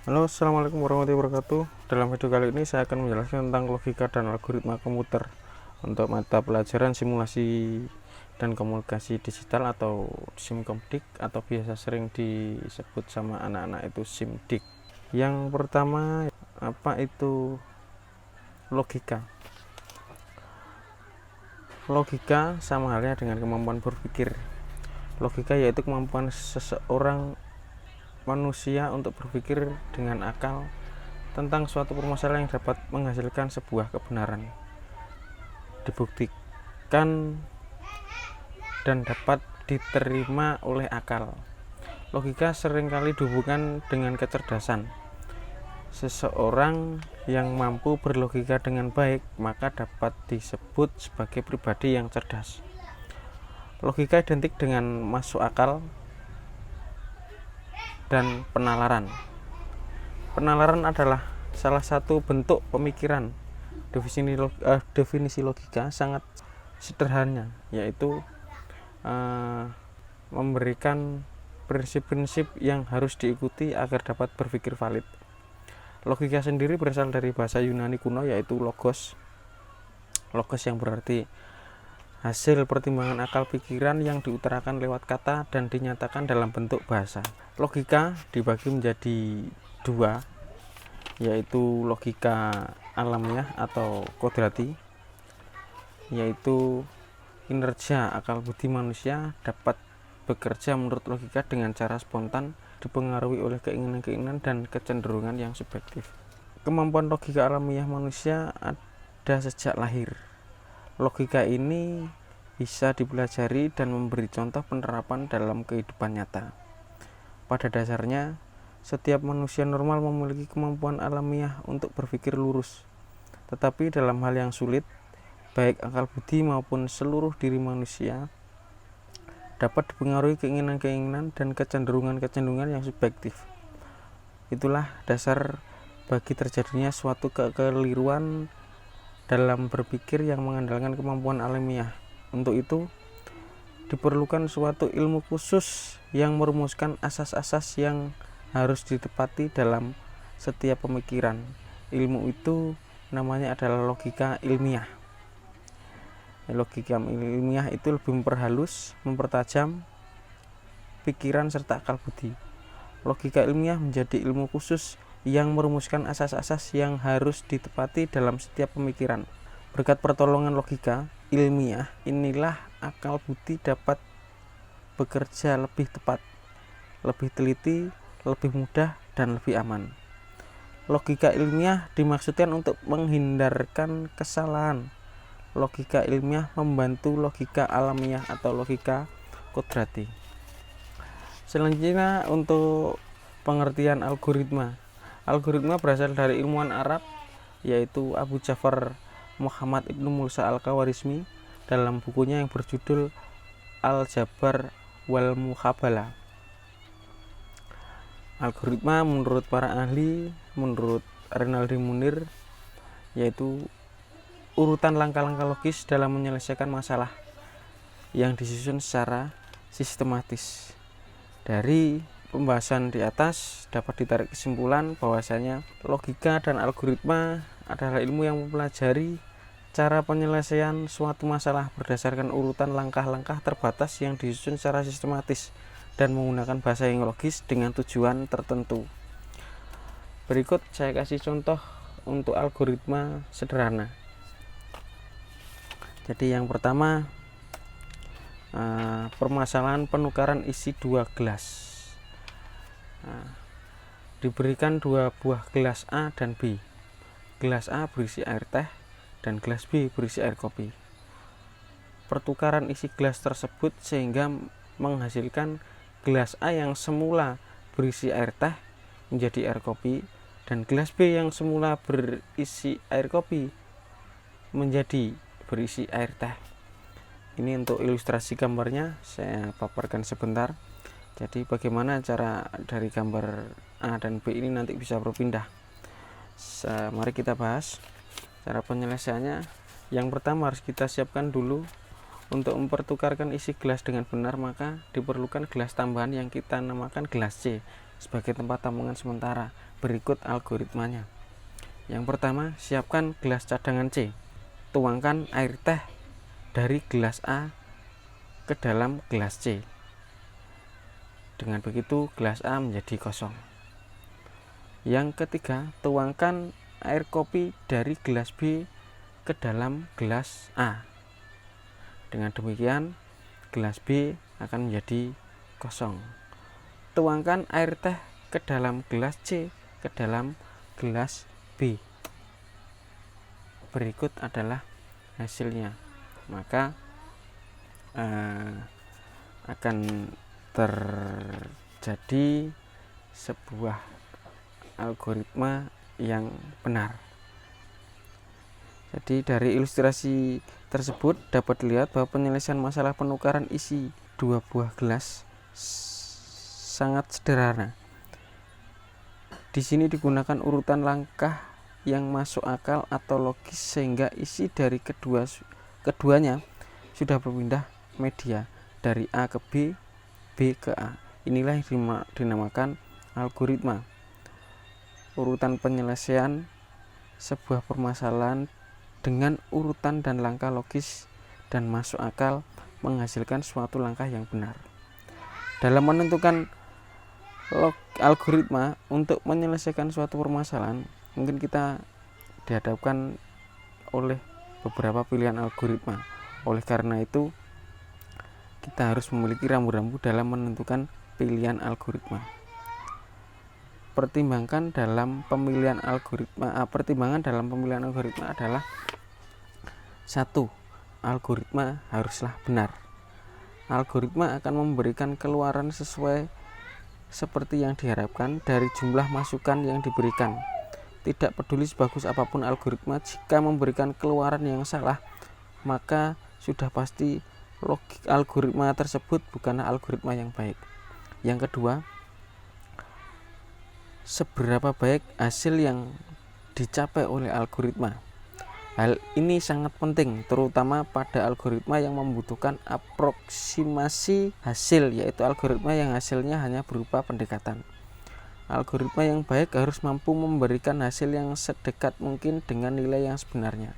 Halo, assalamualaikum warahmatullahi wabarakatuh. Dalam video kali ini saya akan menjelaskan tentang logika dan algoritma komputer untuk mata pelajaran simulasi dan komunikasi digital atau SIMKOMDIK, atau biasa sering disebut sama anak-anak itu SIMDIK. Yang pertama, apa itu logika? Logika sama halnya dengan kemampuan berpikir. Logika yaitu kemampuan seseorang manusia untuk berpikir dengan akal tentang suatu permasalahan yang dapat menghasilkan sebuah kebenaran, dibuktikan dan dapat diterima oleh akal. Logika seringkali dihubungkan dengan kecerdasan. Seseorang yang mampu berlogika dengan baik maka dapat disebut sebagai pribadi yang cerdas. Logika identik dengan masuk akal dan penalaran. Penalaran adalah salah satu bentuk pemikiran. Definisi logika sangat sederhana, yaitu memberikan prinsip-prinsip yang harus diikuti agar dapat berpikir valid. Logika sendiri berasal dari bahasa Yunani kuno, yaitu logos. Logos yang berarti hasil pertimbangan akal pikiran yang diutarakan lewat kata dan dinyatakan dalam bentuk bahasa. Logika dibagi menjadi dua, yaitu logika alamiah atau kodrati, yaitu kinerja akal budi manusia dapat bekerja menurut logika dengan cara spontan, dipengaruhi oleh keinginan-keinginan dan kecenderungan yang subjektif. Kemampuan logika alamiah manusia ada sejak lahir. Logika ini bisa dipelajari dan memberi contoh penerapan dalam kehidupan nyata. Pada dasarnya, setiap manusia normal memiliki kemampuan alamiah untuk berpikir lurus. Tetapi dalam hal yang sulit, baik akal budi maupun seluruh diri manusia dapat dipengaruhi keinginan-keinginan dan kecenderungan-kecenderungan yang subjektif. Itulah dasar bagi terjadinya suatu kekeliruan dalam berpikir yang mengandalkan kemampuan alamiah. Untuk itu, diperlukan suatu ilmu khusus yang merumuskan asas-asas yang harus ditepati dalam setiap pemikiran. Ilmu itu namanya adalah logika ilmiah. Logika ilmiah itu lebih memperhalus, mempertajam pikiran serta akal budi. Logika ilmiah menjadi ilmu khusus yang merumuskan asas-asas yang harus ditepati dalam setiap pemikiran. Berkat pertolongan logika ilmiah inilah akal budi dapat bekerja lebih tepat, lebih teliti, lebih mudah, dan lebih aman. Logika ilmiah dimaksudkan untuk menghindarkan kesalahan. Logika ilmiah membantu logika alamiah atau logika kodrati. Selanjutnya untuk pengertian algoritma. Algoritma berasal dari ilmuwan Arab, yaitu Abu Ja'far Muhammad Ibnu Musa Al-Khawarizmi dalam bukunya yang berjudul Al-Jabar wal Mukhabalah. Algoritma menurut para ahli, menurut Rinaldi Munir, yaitu urutan langkah-langkah logis dalam menyelesaikan masalah yang disusun secara sistematis. Dari pembahasan di atas dapat ditarik kesimpulan bahwasanya logika dan algoritma adalah ilmu yang mempelajari cara penyelesaian suatu masalah berdasarkan urutan langkah-langkah terbatas yang disusun secara sistematis dan menggunakan bahasa yang logis dengan tujuan tertentu. Berikut saya kasih contoh untuk algoritma sederhana. Jadi yang pertama, permasalahan penukaran isi dua gelas. Diberikan dua buah gelas A dan B. Gelas A berisi air teh dan gelas B berisi air kopi. Pertukaran isi gelas tersebut sehingga menghasilkan gelas A yang semula berisi air teh menjadi air kopi, dan gelas B yang semula berisi air kopi menjadi berisi air teh. Ini untuk ilustrasi gambarnya saya paparkan sebentar. Jadi bagaimana cara dari gambar A dan B ini nanti bisa berpindah. Mari kita bahas cara penyelesaiannya. Yang pertama harus kita siapkan dulu untuk mempertukarkan isi gelas dengan benar, maka diperlukan gelas tambahan yang kita namakan gelas C sebagai tempat tampungan sementara. Berikut algoritmanya. Yang pertama, siapkan gelas cadangan C. Tuangkan air teh dari gelas A ke dalam gelas C. Dengan begitu gelas A menjadi kosong. Yang ketiga, tuangkan air kopi dari gelas B ke dalam gelas A. Dengan demikian gelas B akan menjadi kosong. Tuangkan air teh ke dalam gelas C ke dalam gelas B. Berikut adalah hasilnya. Maka akan terjadi sebuah algoritma yang benar. Jadi dari ilustrasi tersebut dapat dilihat bahwa penyelesaian masalah penukaran isi dua buah gelas sangat sederhana. Di sini digunakan urutan langkah yang masuk akal atau logis sehingga isi dari keduanya sudah berpindah media dari A ke B, B ke A. Inilah yang dinamakan algoritma. Urutan penyelesaian sebuah permasalahan dengan urutan dan langkah logis dan masuk akal menghasilkan suatu langkah yang benar. Dalam menentukan algoritma untuk menyelesaikan suatu permasalahan, mungkin kita dihadapkan oleh beberapa pilihan algoritma. Oleh karena itu, kita harus memiliki rambu-rambu dalam menentukan pilihan algoritma. Pertimbangan dalam pemilihan algoritma adalah 1. Algoritma haruslah benar. Algoritma akan memberikan keluaran sesuai seperti yang diharapkan dari jumlah masukan yang diberikan. Tidak peduli sebagus apapun algoritma, jika memberikan keluaran yang salah, maka sudah pasti logik algoritma tersebut bukanlah algoritma yang baik. Yang kedua, seberapa baik hasil yang dicapai oleh algoritma. Hal ini sangat penting, terutama pada algoritma yang membutuhkan aproksimasi hasil, yaitu algoritma yang hasilnya hanya berupa pendekatan. Algoritma yang baik harus mampu memberikan hasil yang sedekat mungkin dengan nilai yang sebenarnya.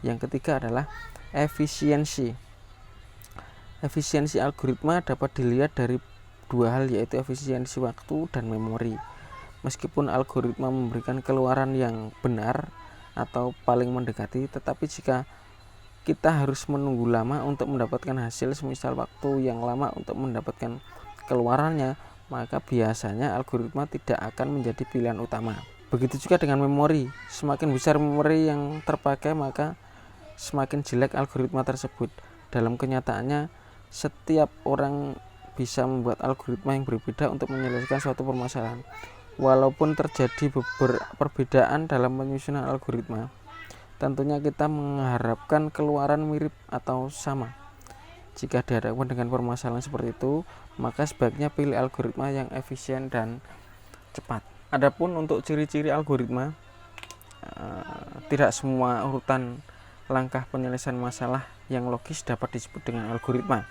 Yang ketiga adalah efisiensi. Efisiensi algoritma dapat dilihat dari dua hal, yaitu efisiensi waktu dan memori. Meskipun algoritma memberikan keluaran yang benar atau paling mendekati, tetapi jika kita harus menunggu lama untuk mendapatkan hasil, semisal waktu yang lama untuk mendapatkan keluarannya, maka biasanya algoritma tidak akan menjadi pilihan utama. Begitu juga dengan memori. Semakin besar memori yang terpakai, maka semakin jelek algoritma tersebut. Dalam kenyataannya, setiap orang bisa membuat algoritma yang berbeda untuk menyelesaikan suatu permasalahan. Walaupun terjadi perbedaan dalam penyusunan algoritma, tentunya kita mengharapkan keluaran mirip atau sama. Jika dihadapkan dengan permasalahan seperti itu, maka sebaiknya pilih algoritma yang efisien dan cepat. Adapun untuk ciri-ciri algoritma, tidak semua urutan langkah penyelesaian masalah yang logis dapat disebut dengan algoritma.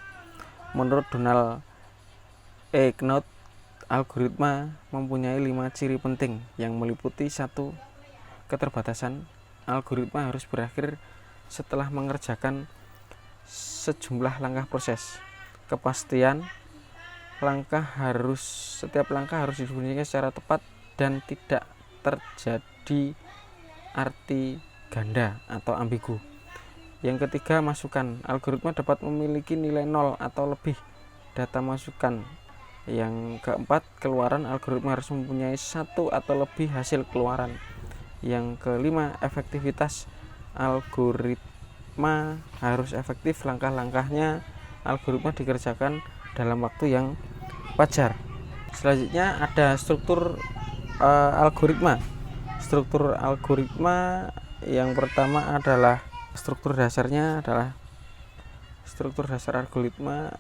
Menurut Donald E. Knuth, algoritma mempunyai 5 ciri penting yang meliputi 1. Keterbatasan. Algoritma harus berakhir setelah mengerjakan sejumlah langkah proses. Kepastian. Setiap langkah harus dibunyikan secara tepat dan tidak terjadi arti ganda atau ambigu. Yang ketiga, masukan. Algoritma dapat memiliki nilai 0 atau lebih data masukan. Yang keempat, keluaran. Algoritma harus mempunyai 1 atau lebih hasil keluaran. Yang kelima, efektivitas. Algoritma harus efektif, langkah-langkahnya algoritma dikerjakan dalam waktu yang wajar. Selanjutnya ada struktur algoritma. Struktur algoritma yang pertama adalah struktur dasar algoritma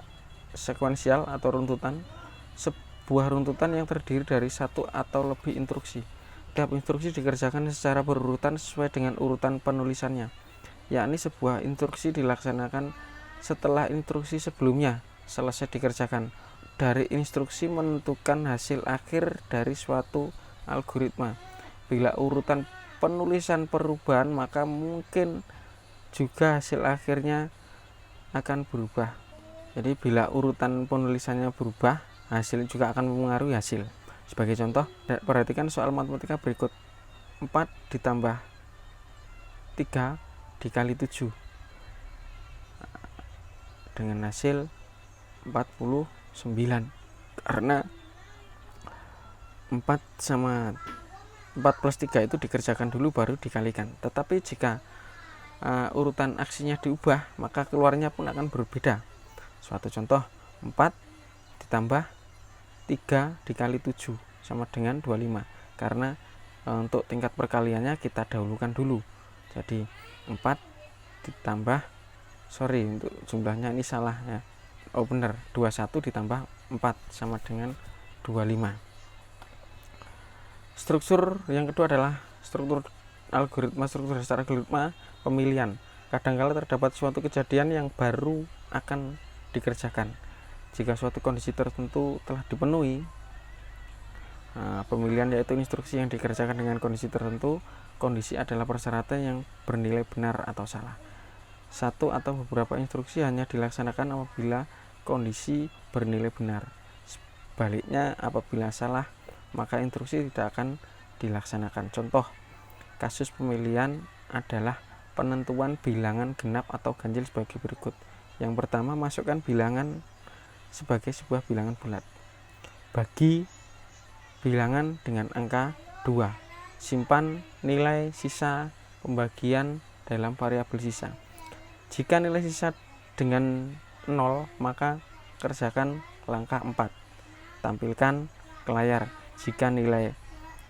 sekuensial atau runtutan. Sebuah runtutan yang terdiri dari 1 atau lebih instruksi. Tiap instruksi dikerjakan secara berurutan sesuai dengan urutan penulisannya, yakni sebuah instruksi dilaksanakan setelah instruksi sebelumnya selesai dikerjakan. Dari instruksi menentukan hasil akhir dari suatu algoritma. Bila urutan penulisan perubahan, maka mungkin juga hasil akhirnya akan berubah. Jadi bila urutan penulisannya berubah, hasil juga akan mempengaruhi hasil. Sebagai contoh, perhatikan soal matematika berikut. 4 ditambah 3 dikali 7 dengan hasil 49, karena 4 plus 3 itu dikerjakan dulu baru dikalikan. Tetapi jika urutan aksinya diubah, maka keluarnya pun akan berbeda. Suatu contoh, 4 ditambah 3 dikali 7 sama dengan 25, karena untuk tingkat perkaliannya kita dahulukan dulu. Jadi 4 ditambah, untuk jumlahnya ini salah ya. Oh benar, 21 ditambah 4 sama dengan 25. Struktur yang kedua adalah struktur dasar algoritma pemilihan. Kadangkala terdapat suatu kejadian yang baru akan dikerjakan. Jika suatu kondisi tertentu telah dipenuhi, pemilihan yaitu instruksi yang dikerjakan dengan kondisi tertentu. Kondisi adalah persyaratan yang bernilai benar atau salah. Satu atau beberapa instruksi hanya dilaksanakan apabila kondisi bernilai benar. Sebaliknya, apabila salah, maka instruksi tidak akan dilaksanakan. Contoh kasus pemilihan adalah penentuan bilangan genap atau ganjil sebagai berikut. Yang pertama, masukkan bilangan sebagai sebuah bilangan bulat. Bagi bilangan dengan angka 2. Simpan nilai sisa pembagian dalam variabel sisa. Jika nilai sisa dengan 0, maka kerjakan langkah 4. Tampilkan ke layar. Jika nilai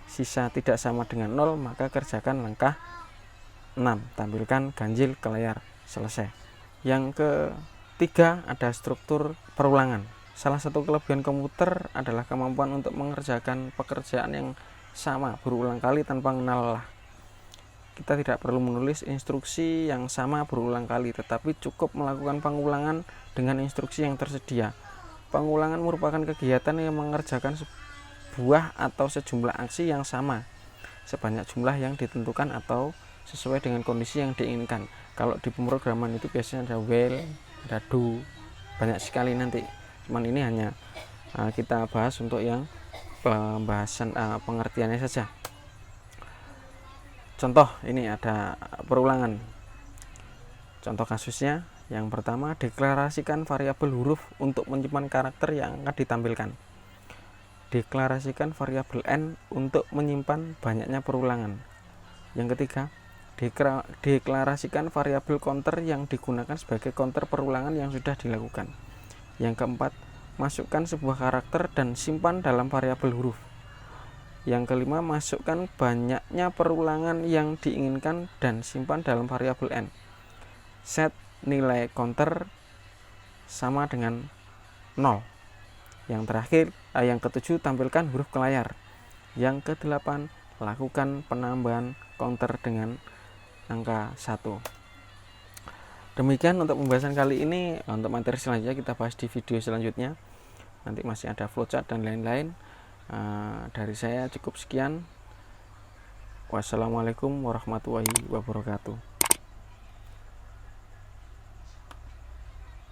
sisa tidak sama dengan 0, maka kerjakan langkah 6. Tampilkan ganjil ke layar. Selesai. Yang ketiga ada struktur perulangan. Salah satu kelebihan komputer adalah kemampuan untuk mengerjakan pekerjaan yang sama berulang kali tanpa mengenal lelah. Kita tidak perlu menulis instruksi yang sama berulang kali, tetapi cukup melakukan pengulangan dengan instruksi yang tersedia. Pengulangan merupakan kegiatan yang mengerjakan sebuah atau sejumlah aksi yang sama sebanyak jumlah yang ditentukan atau sesuai dengan kondisi yang diinginkan. Kalau di pemrograman itu biasanya ada while, ada do, banyak sekali nanti. Cuman ini hanya kita bahas untuk yang pembahasan pengertiannya saja. Contoh, ini ada perulangan. Contoh kasusnya, yang pertama, deklarasikan variabel huruf untuk menyimpan karakter yang akan ditampilkan. Deklarasikan variabel n untuk menyimpan banyaknya perulangan. Yang ketiga, deklarasikan variabel counter yang digunakan sebagai counter perulangan yang sudah dilakukan. Yang keempat, masukkan sebuah karakter dan simpan dalam variabel huruf. Yang kelima, masukkan banyaknya perulangan yang diinginkan dan simpan dalam variabel n. Set nilai counter sama dengan 0. Yang terakhir, yang ketujuh, tampilkan huruf ke layar. Yang kedelapan, lakukan penambahan counter dengan angka 1. Demikian untuk pembahasan kali ini. Untuk materi selanjutnya kita bahas di video selanjutnya. Nanti masih ada flowchart dan lain-lain. Dari saya cukup sekian. Wassalamualaikum warahmatullahi wabarakatuh.